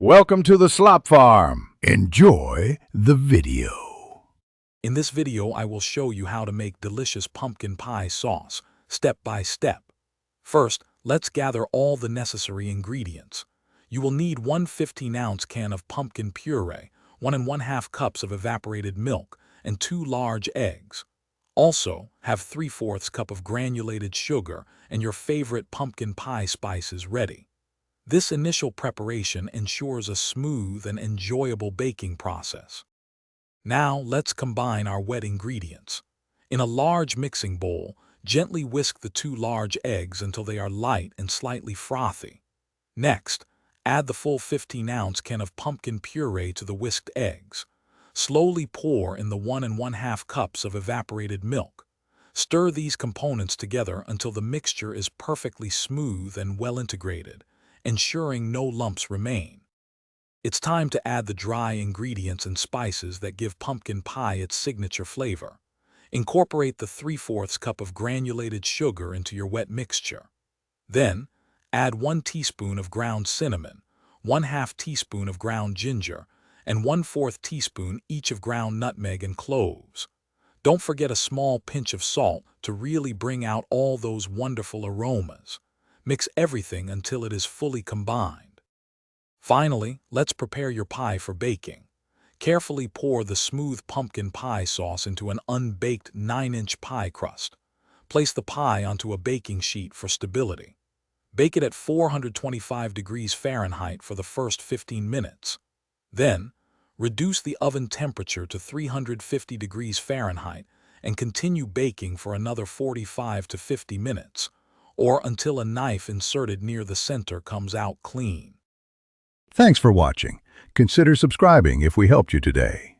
Welcome to the Slop Farm. Enjoy the video. In this video, I will show you how to make delicious pumpkin pie sauce, step by step. First, let's gather all the necessary ingredients. You will need one 15-ounce can of pumpkin puree, 1 1/2 cups of evaporated milk, and 2 large eggs. Also, have 3/4 cup of granulated sugar and your favorite pumpkin pie spices ready. This initial preparation ensures a smooth and enjoyable baking process. Now, let's combine our wet ingredients. In a large mixing bowl, gently whisk the 2 large eggs until they are light and slightly frothy. Next, add the full 15-ounce can of pumpkin puree to the whisked eggs. Slowly pour in the 1 1/2 cups of evaporated milk. Stir these components together until the mixture is perfectly smooth and well integrated, ensuring no lumps remain. It's time to add the dry ingredients and spices that give pumpkin pie its signature flavor. Incorporate the 3/4 cup of granulated sugar into your wet mixture. Then, add 1 teaspoon of ground cinnamon, 1/2 teaspoon of ground ginger, and 1/4 teaspoon each of ground nutmeg and cloves. Don't forget a small pinch of salt to really bring out all those wonderful aromas. Mix everything until it is fully combined. Finally, let's prepare your pie for baking. Carefully pour the smooth pumpkin pie sauce into an unbaked 9-inch pie crust. Place the pie onto a baking sheet for stability. Bake it at 425 degrees Fahrenheit for the first 15 minutes. Then, reduce the oven temperature to 350 degrees Fahrenheit and continue baking for another 45 to 50 minutes, or until a knife inserted near the center comes out clean. Thanks for watching. Consider subscribing if we helped you today.